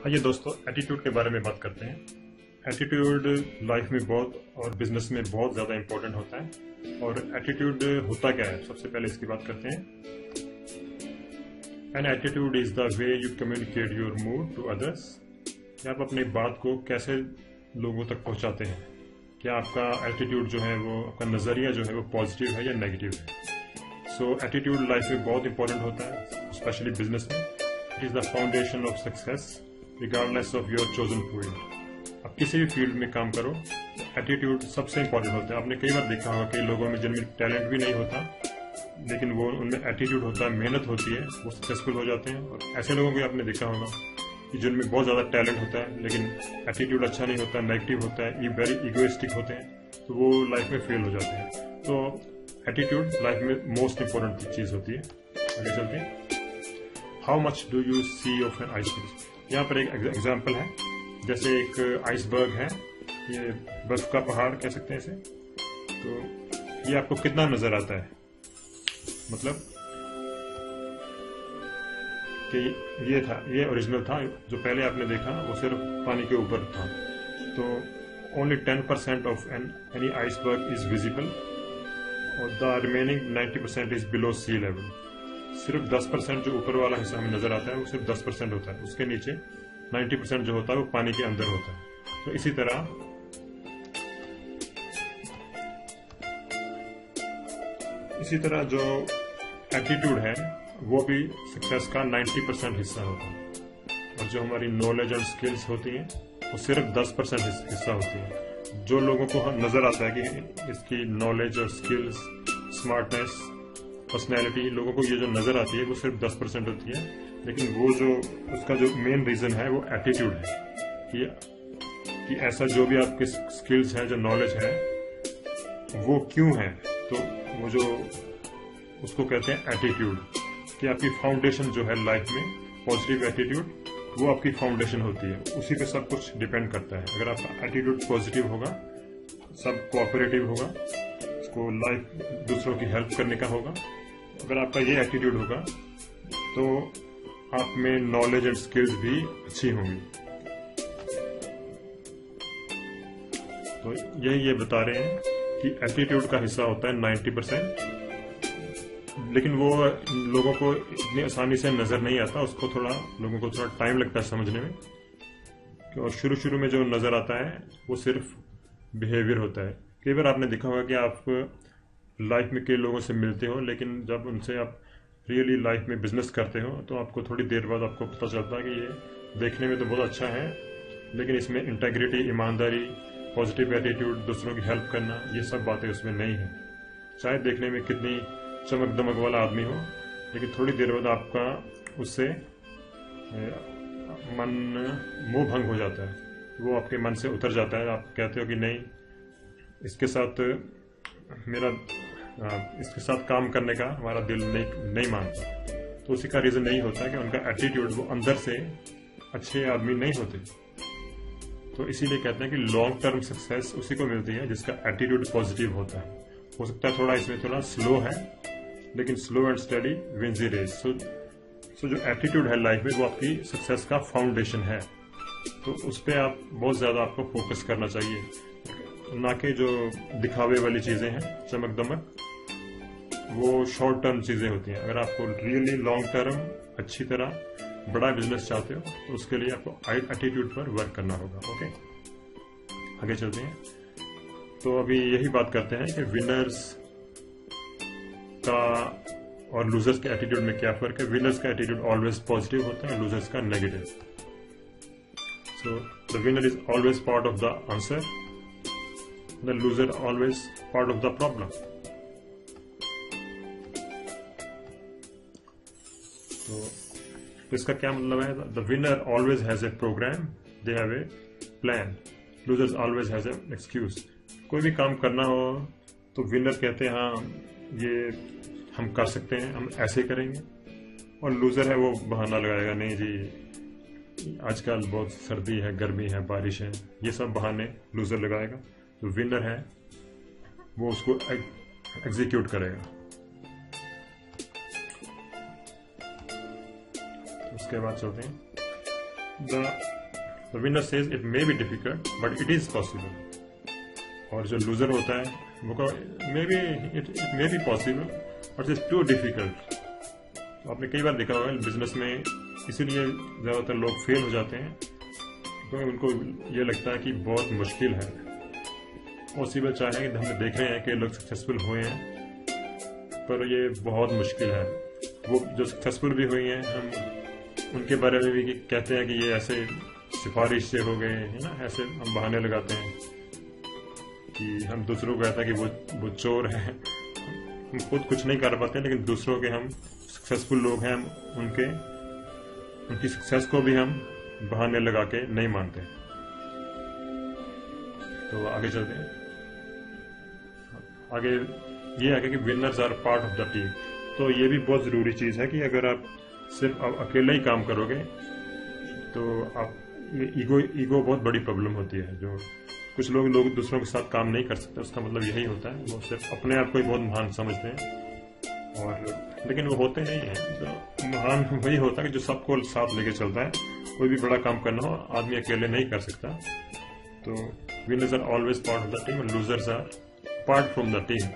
आइए दोस्तों एटीट्यूड के बारे में बात करते हैं। एटीट्यूड लाइफ में बहुत और बिजनेस में बहुत ज़्यादा इंपॉर्टेंट होता है। और एटीट्यूड होता क्या है, सबसे पहले इसकी बात करते हैं। An attitude is the way you communicate your mood to others. कि आप अपनी बात को कैसे लोगों तक पहुंचाते हैं। क्या आपका एटीट्यूड जो है, वो आपका नज़रिया जो है वो पॉजिटिव है या नेगेटिव है। सो एटीट्यूड लाइफ में बहुत इंपॉर्टेंट होता है, स्पेशली बिजनेस में। It is the foundation of success regardless of your chosen field. आप किसी भी फील्ड में काम करो, एटीट्यूड सबसे इंपॉर्टेंट होता है। आपने कई बार देखा होगा कि लोगों में जिनमें टैलेंट भी नहीं होता, लेकिन वो उनमें एटीट्यूड होता है, मेहनत होती है, वो सक्सेसफुल हो जाते हैं। और ऐसे लोगों को आपने देखा होगा कि जिनमें बहुत ज़्यादा टैलेंट होता है लेकिन एटीट्यूड अच्छा नहीं होता, नेगेटिव होता है, ये वेरी इगोइस्टिक होते हैं, तो वो लाइफ में फेल हो जाते हैं। तो एटीट्यूड लाइफ में मोस्ट इंपॉर्टेंट चीज़ होती है। आगे चलते हैं। How much do you see of an iceberg. यहाँ पर एक एग्जाम्पल है, जैसे एक आइसबर्ग है, ये बर्फ का पहाड़ कह सकते हैं इसे। तो ये आपको कितना नजर आता है, मतलब कि ये ओरिजिनल था, जो पहले आपने देखा वो सिर्फ पानी के ऊपर था। तो only 10% of any iceberg is visible और the remaining 90% is below sea level. सिर्फ 10% जो ऊपर वाला हिस्सा हमें नजर आता है वो सिर्फ 10% होता है, उसके नीचे 90% जो होता है वो पानी के अंदर होता है। तो इसी तरह जो एटीट्यूड है वो भी सक्सेस का 90% हिस्सा होता है। और जो हमारी नॉलेज और स्किल्स होती हैं वो सिर्फ 10% हिस्सा होती है। जो लोगों को नजर आता है कि इसकी नॉलेज और स्किल्स, स्मार्टनेस, पर्सनैलिटी, लोगों को ये जो नजर आती है वो सिर्फ 10% होती है। लेकिन वो जो उसका जो मेन रीजन है वो एटीट्यूड है कि ऐसा जो भी आपके स्किल्स है, जो नॉलेज है, वो क्यों है। तो वो जो उसको कहते हैं एटीट्यूड, कि आपकी फाउंडेशन जो है लाइफ में, पॉजिटिव एटीट्यूड, वो आपकी फाउंडेशन होती है। उसी पे सब कुछ डिपेंड करता है। अगर आपका एटीट्यूड पॉजिटिव होगा, सब कोऑपरेटिव होगा, उसको लाइफ दूसरों की हेल्प करने का होगा, अगर आपका ये एटीट्यूड होगा तो आप में नॉलेज एंड स्किल्स भी अच्छी होंगी। तो ये बता रहे हैं कि एटीट्यूड का हिस्सा होता है 90%, लेकिन वो लोगों को इतनी आसानी से नजर नहीं आता, उसको लोगों को थोड़ा टाइम लगता है समझने में। और शुरू में जो नजर आता है वो सिर्फ बिहेवियर होता है। कई बार आपने देखा होगा कि आप लाइफ में कई लोगों से मिलते हो, लेकिन जब उनसे आप रियली लाइफ में बिजनेस करते हो तो आपको थोड़ी देर बाद आपको पता चलता है कि ये देखने में तो बहुत अच्छा है, लेकिन इसमें इंटेग्रिटी, ईमानदारी, पॉजिटिव एटीट्यूड, दूसरों की हेल्प करना, ये सब बातें उसमें नहीं है। चाहे देखने में कितनी चमक दमक वाला आदमी हो, लेकिन थोड़ी देर बाद आपका उससे मोह भंग हो जाता है, वो आपके मन से उतर जाता है। आप कहते हो कि नहीं, इसके साथ काम करने का हमारा दिल नहीं मानता। तो उसी का रीजन नहीं होता कि उनका एटीट्यूड, वो अंदर से अच्छे आदमी नहीं होते। तो इसीलिए कहते हैं कि लॉन्ग टर्म सक्सेस उसी को मिलती है जिसका एटीट्यूड पॉजिटिव होता है। हो सकता है इसमें थोड़ा स्लो है, लेकिन slow and steady wins the race. So जो एटीट्यूड है लाइफ में, वो आपकी सक्सेस का फाउंडेशन है। तो उस पर आप बहुत ज्यादा आपको फोकस करना चाहिए, ना कि जो दिखावे वाली चीजें हैं, चमक दमक, वो शॉर्ट टर्म चीजें होती हैं। अगर आपको रियली लॉन्ग टर्म अच्छी तरह बड़ा बिजनेस चाहते हो तो उसके लिए आपको एटीट्यूड पर वर्क करना होगा। ओके, आगे चलते हैं। तो अभी यही बात करते हैं कि विनर्स का और लूजर्स के एटीट्यूड में क्या फर्क है। विनर्स का एटीट्यूड ऑलवेज पॉजिटिव होता है, लूजर्स का negative. So the winner is always part of the answer, the loser always part of the problem. तो इसका क्या मतलब है? The winner always has a program, they have a plan. Losers always has an excuse. कोई भी काम करना हो तो विनर कहते हैं हाँ ये हम कर सकते हैं, हम ऐसे करेंगे, और लूजर है वो बहाना लगाएगा, नहीं जी आजकल बहुत सर्दी है, गर्मी है, बारिश है, ये सब बहाने लूजर लगाएगा। जो विनर है वो उसको एग्जीक्यूट करेगा। उसके बाद चलते हैं। The winner says it may be difficult but it is possible. और जो लूजर होता है वो may be it may be possible but it's too difficult. तो आपने कई बार देखा होगा बिजनेस में, इसीलिए ज़्यादातर लोग फेल हो जाते हैं क्योंकि उनको ये लगता है कि बहुत मुश्किल है। पॉसिबल चाहे कि हमने देख रहे हैं कि लोग सक्सेसफुल हुए हैं, पर ये बहुत मुश्किल है। वो जो सक्सेसफुल भी हुई हैं, हम उनके बारे में भी कहते हैं कि ये ऐसे सिफारिश से हो गए, है ना, ऐसे हम बहाने लगाते हैं कि हम दूसरों को कहते हैं कि वो चोर है। हम खुद कुछ नहीं कर पाते, लेकिन दूसरों के हम सक्सेसफुल लोग हैं, हम उनकी सक्सेस को भी हम बहाने लगा के नहीं मानते। तो आगे चलते हैं। आगे ये है कि winners are part of the team. तो ये भी बहुत ज़रूरी चीज़ है कि अगर आप सिर्फ अकेले ही काम करोगे तो आप ईगो बहुत बड़ी प्रॉब्लम होती है। जो कुछ लोग दूसरों के साथ काम नहीं कर सकते, उसका मतलब यही होता है वो सिर्फ अपने आप को ही बहुत महान समझते हैं, और लेकिन वो होते नहीं हैं। जो महान वही होता है कि जो सबको साथ लेके चलता है। कोई भी बड़ा काम करना हो, आदमी अकेले नहीं कर सकता। तो winners are always part of the team और losers are part from the team.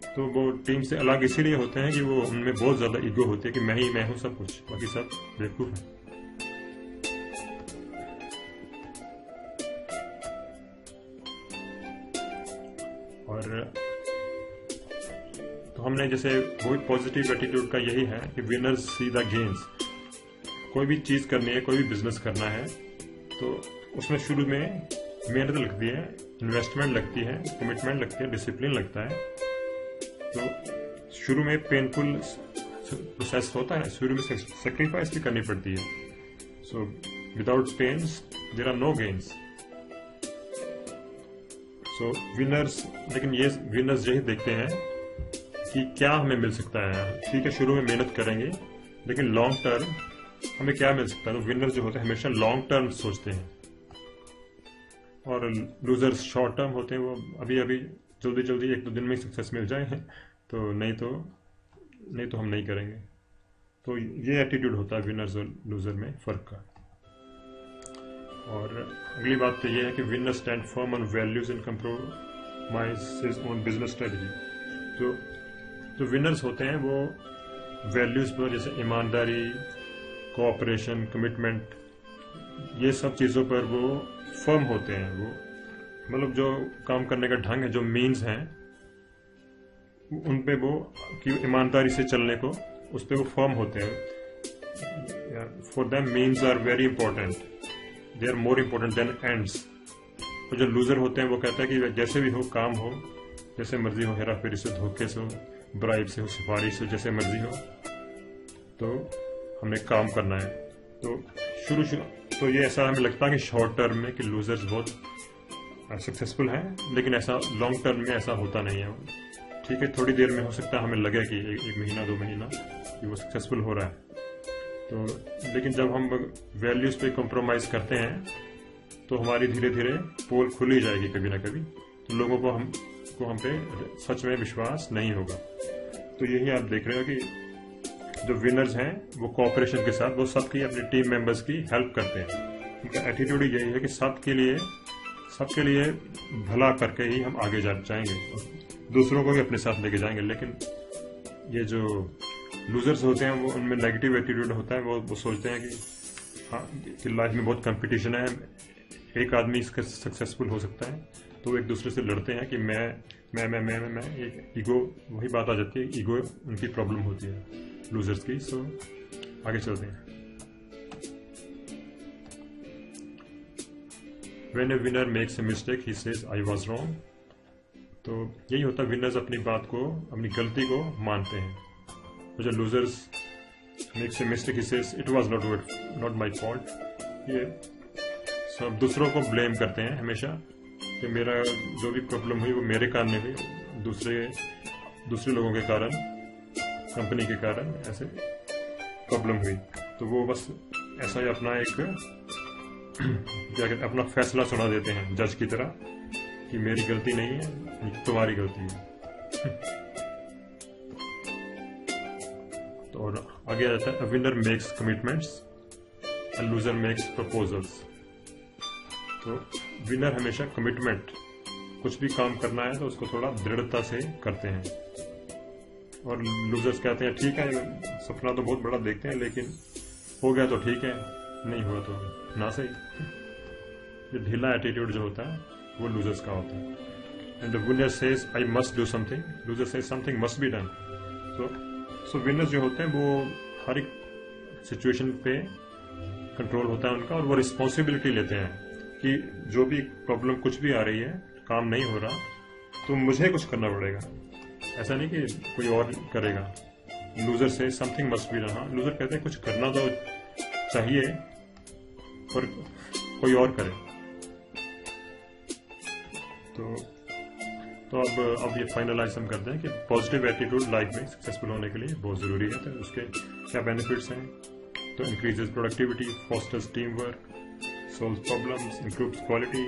तो वो टीम से अलग इसीलिए होते हैं कि वो उनमें बहुत ज्यादा ईगो होती है कि मैं हूं सब कुछ, बाकी सब बेवकूफ है। और तो हमने जैसे बहुत पॉजिटिव एटीट्यूड का यही है कि विनर्स सी द गेन्स। कोई भी चीज करनी है, कोई भी बिजनेस करना है, तो उसमें शुरू में मेहनत लगती है, इन्वेस्टमेंट लगती है, कमिटमेंट लगती है, डिसिप्लिन लगता है। तो शुरू में पेनफुल प्रोसेस होता है, शुरू में सेक्रीफाइस भी करनी पड़ती है। So without pains there are no gains. So winners, लेकिन ये विनर्स यही देखते हैं कि क्या हमें मिल सकता है। ठीक है, शुरू में मेहनत करेंगे, लेकिन लॉन्ग टर्म हमें क्या मिल सकता है। तो विनर्स जो होते हैं हमेशा लॉन्ग टर्म सोचते हैं, और लूजर्स शॉर्ट टर्म होते हैं। वो अभी जल्दी एक दो दिन में ही सक्सेस मिल जाए तो नहीं तो हम नहीं करेंगे। तो ये एटीट्यूड होता है विनर्स और लूजर में फ़र्क का। और अगली बात तो ये है कि winner stand firm on values and compromise his own business strategy. जो विनर्स होते हैं वो वैल्यूज पर, जैसे ईमानदारी, कोऑपरेशन, कमिटमेंट, ये सब चीज़ों पर वो फर्म होते हैं। वो मतलब जो काम करने का ढंग है, जो मीन्स हैं, उन पे वो कि ईमानदारी से चलने को, उस पे वो फर्म होते हैं। For them means are very important, they are more important than ends. तो जो लूजर होते हैं वो कहता है कि जैसे भी हो, काम हो, जैसे मर्जी हो, हेरा फेरी से, धोखे से हो, ब्राइब से हो, सिफारिश से, जैसे मर्जी हो, तो हमने काम करना है। तो तो ये ऐसा हमें लगता है कि शॉर्ट टर्म में कि लूजर्स बहुत सक्सेसफुल हैं, लेकिन ऐसा लॉन्ग टर्म में ऐसा होता नहीं है। ठीक है, थोड़ी देर में हो सकता है हमें लगे कि एक महीना 2 महीना कि वो सक्सेसफुल हो रहा है, तो लेकिन जब हम वैल्यूज पे कॉम्प्रोमाइज करते हैं तो हमारी धीरे धीरे पोल खुल ही जाएगी कभी ना कभी। तो लोगों को हम पे सच में विश्वास नहीं होगा। तो यही आप देख रहे हो कि जो विनर्स हैं वो कोऑपरेशन के साथ वो सबकी अपनी टीम मेंबर्स की हेल्प करते हैं। उनका एटीट्यूड यही है कि सबके लिए भला करके ही हम आगे जाएंगे, दूसरों को भी अपने साथ लेके जाएंगे। लेकिन ये जो लूजर्स होते हैं वो, उनमें नेगेटिव एटीट्यूड होता है। वो सोचते हैं कि हाँ, कि लाइफ में बहुत कंपटीशन है, एक आदमी इसका सक्सेसफुल हो सकता है, तो वो एक दूसरे से लड़ते हैं कि मैं, एक ईगो, वही बात आ जाती है, ईगो उनकी प्रॉब्लम होती है लूजर्स की। सो आगे चलते हैं। When a winner makes a mistake, he says I was wrong। तो यही होता है, विनर्स अपनी बात को, अपनी गलती को मानते हैं। तो जो losers makes a mistake, he says it was not my fault। ये सब दूसरों को ब्लेम करते हैं हमेशा कि मेरा जो भी प्रॉब्लम हुई वो मेरे कारण नहीं हुई, दूसरे लोगों के कारण, कंपनी के कारण ऐसे प्रॉब्लम हुई। तो वो बस ऐसा ही अपना एक क्या कहते हैं, अपना फैसला सुना देते हैं जज की तरह कि मेरी गलती नहीं है, तुम्हारी गलती है। तो और आगे आता है, winner makes commitments. And loser makes proposals. तो विनर हमेशा कमिटमेंट, कुछ भी काम करना है तो उसको थोड़ा दृढ़ता से करते हैं, और लूजर्स कहते हैं ठीक है सपना तो बहुत बड़ा देखते हैं लेकिन हो गया तो ठीक है, नहीं हुआ तो ना सही। ये ढीला एटीट्यूड जो होता है वो लूजर्स का होता है। And the winner says I must do something, loser says something must be done. So winners जो होते हैं वो हर एक सिचुएशन पे कंट्रोल होता है उनका, और वो रिस्पॉन्सिबिलिटी लेते हैं कि जो भी प्रॉब्लम कुछ भी आ रही है, काम नहीं हो रहा तो मुझे कुछ करना पड़ेगा, ऐसा नहीं कि कोई और करेगा। लूजर से समथिंग मस्ट बी डन, हाँ लूजर कहते हैं कुछ करना तो चाहिए पर कोई और करे। तो अब ये फाइनलाइज हम करते हैं कि पॉजिटिव एटीट्यूड लाइफ में सक्सेसफुल होने के लिए बहुत जरूरी है। तो उसके क्या बेनिफिट्स हैं? तो increases productivity, fosters team work, solve problems, improves quality,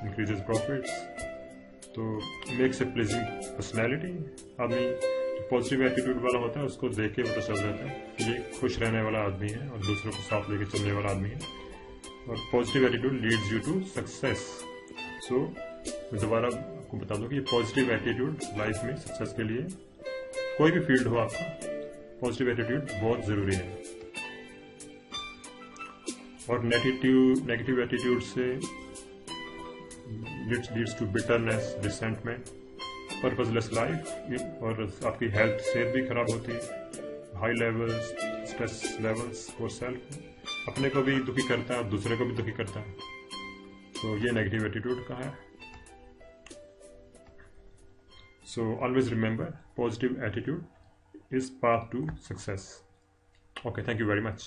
increases profits, तो मेक्स ए प्लीजिंग पर्सनैलिटी। आदमी पॉजिटिव एटीट्यूड वाला होता है उसको देख के पता चल जाता है कि ये खुश रहने वाला आदमी है और दूसरों को साथ लेके चलने वाला आदमी है। और positive attitude leads you to success. So मैं दोबारा आपको बता दूं कि पॉजिटिव एटीट्यूड लाइफ में सक्सेस के लिए, कोई भी फील्ड हो आपका, पॉजिटिव एटीट्यूड बहुत जरूरी है। और नेगेटिव एटीट्यूड से leads to bitterness, resentment, purposeless life, और आपकी हेल्थ सेहत भी खराब होती है। High levels, stress levels for self, अपने को भी दुखी करता है और दूसरे को भी दुखी करता है। तो ये नेगेटिव एटीट्यूड का है। So always remember, positive attitude is path to success. Okay, thank you very much.